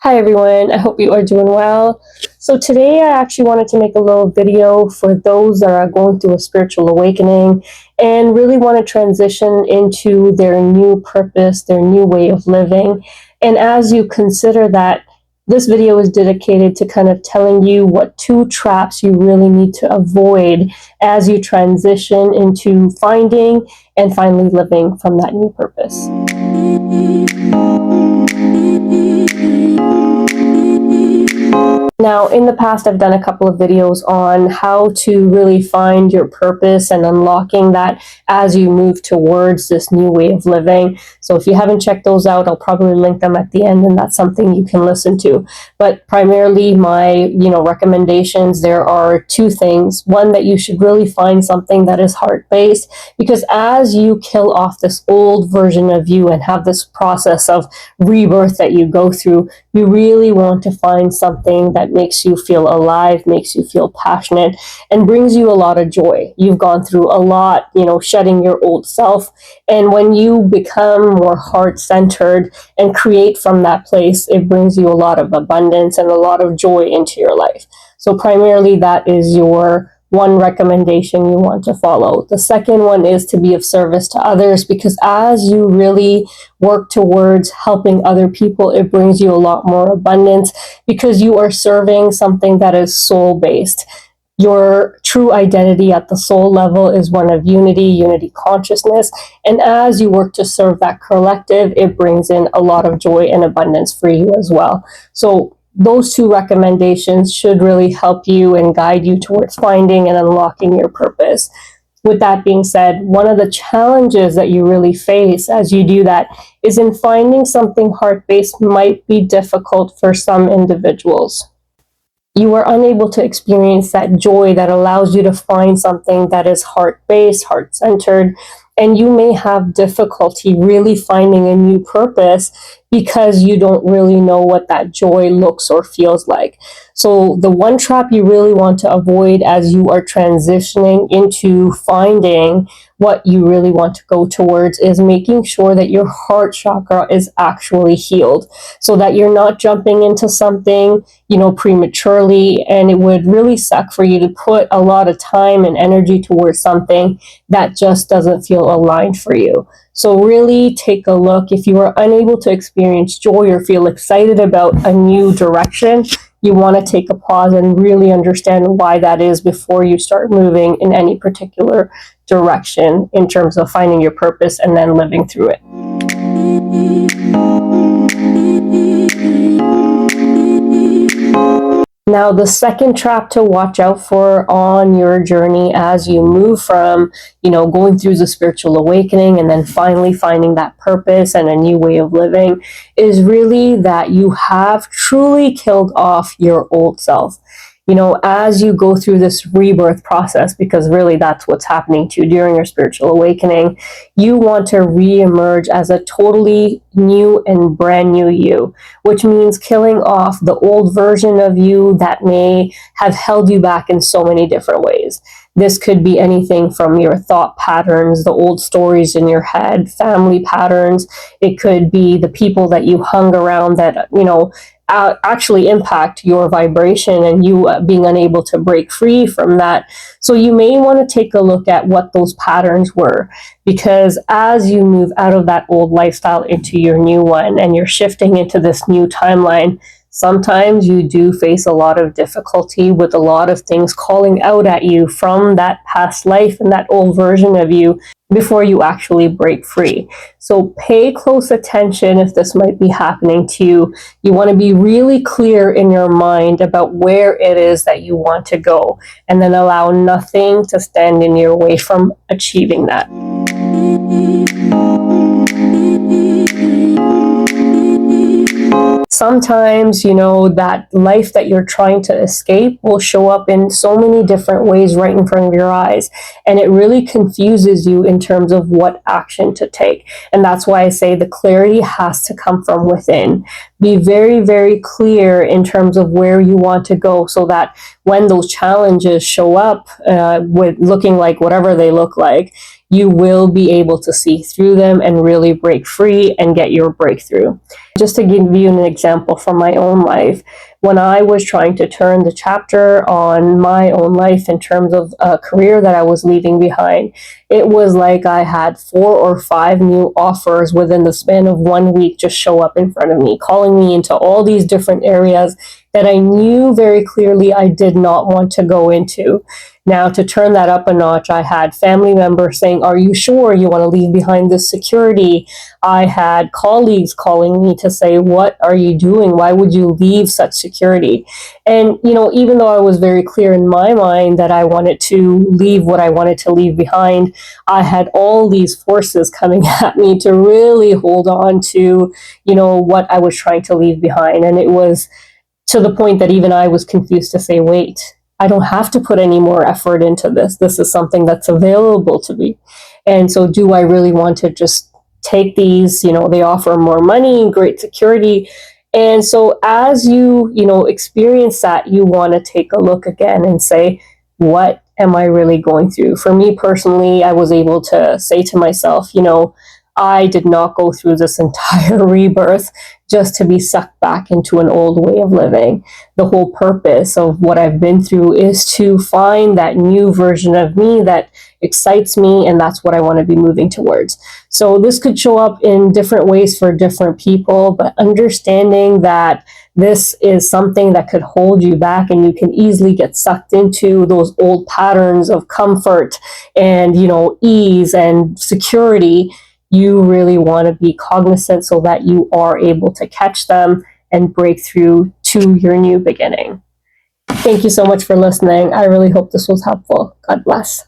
Hi everyone, I hope you are doing well. So today I actually wanted to make a little video for those that are going through a spiritual awakening and really want to transition into their new purpose, their new way of living. And as you consider that, this video is dedicated to kind of telling you what 2 traps you really need to avoid as you transition into finding and finally living from that new purpose. Now, in the past, I've done a couple of videos on how to really find your purpose and unlocking that as you move towards this new way of living. So if you haven't checked those out, I'll probably link them at the end, and that's something you can listen to. But primarily my, recommendations, there are 2 things. One, that you should really find something that is heart-based, because as you kill off this old version of you and have this process of rebirth that you go through, you really want to find something that makes you feel alive, makes you feel passionate, and brings you a lot of joy. You've gone through a lot, shedding your old self. And when you become more heart-centered and create from that place, it brings you a lot of abundance and a lot of joy into your life. So primarily that is your one recommendation you want to follow. The second one is to be of service to others, because as you really work towards helping other people, it brings you a lot more abundance because you are serving something that is soul-based. Your true identity at the soul level is one of unity consciousness. And as you work to serve that collective, it brings in a lot of joy and abundance for you as well. So those 2 recommendations should really help you and guide you towards finding and unlocking your purpose. With that being said, one of the challenges that you really face as you do that is in finding something heart-based might be difficult for some individuals. You are unable to experience that joy that allows you to find something that is heart-based, heart-centered, and you may have difficulty really finding a new purpose because you don't really know what that joy looks or feels like. So the one trap you really want to avoid as you are transitioning into finding what you really want to go towards is making sure that your heart chakra is actually healed, so that you're not jumping into something, prematurely, and it would really suck for you to put a lot of time and energy towards something that just doesn't feel aligned for you. So really take a look. If you are unable to experience joy or feel excited about a new direction, you want to take a pause and really understand why that is before you start moving in any particular direction in terms of finding your purpose and then living through it. Now, the second trap to watch out for on your journey as you move from, going through the spiritual awakening and then finally finding that purpose and a new way of living is really that you have truly killed off your old self. As you go through this rebirth process, because really that's what's happening to you during your spiritual awakening, you want to re-emerge as a totally new and brand new you, which means killing off the old version of you that may have held you back in so many different ways. This could be anything from your thought patterns, the old stories in your head, family patterns. It could be the people that you hung around that, actually impact your vibration and you being unable to break free from that. So you may want to take a look at what those patterns were, because as you move out of that old lifestyle into your new one and you're shifting into this new timeline, sometimes you do face a lot of difficulty with a lot of things calling out at you from that past life and that old version of you before you actually break free. So pay close attention if this might be happening to you. You want to be really clear in your mind about where it is that you want to go, and then allow nothing to stand in your way from achieving that. Sometimes, that life that you're trying to escape will show up in so many different ways right in front of your eyes. And it really confuses you in terms of what action to take. And that's why I say the clarity has to come from within. Be very, very clear in terms of where you want to go, so that when those challenges show up with looking like whatever they look like, you will be able to see through them and really break free and get your breakthrough. Just to give you an example from my own life, when I was trying to turn the chapter on my own life in terms of a career that I was leaving behind, it was like I had 4 or 5 new offers within the span of 1 week just show up in front of me, calling me into all these different areas that I knew very clearly I did not want to go into. Now, to turn that up a notch, I had family members saying, "Are you sure you want to leave behind this security?" I had colleagues calling me to say, "What are you doing? Why would you leave such security?" And, even though I was very clear in my mind that I wanted to leave what I wanted to leave behind, I had all these forces coming at me to really hold on to, what I was trying to leave behind. And it was to the point that even I was confused to say, wait, I don't have to put any more effort into this. This is something that's available to me. And so, do I really want to just take these? They offer more money, great security. And so, as you, experience that, you want to take a look again and say, what am I really going through? For me personally, I was able to say to myself, I did not go through this entire rebirth just to be sucked back into an old way of living. The whole purpose of what I've been through is to find that new version of me that excites me, and that's what I want to be moving towards. So this could show up in different ways for different people, but understanding that this is something that could hold you back, and you can easily get sucked into those old patterns of comfort and, ease and security. You really want to be cognizant so that you are able to catch them and break through to your new beginning. Thank you so much for listening. I really hope this was helpful. God bless.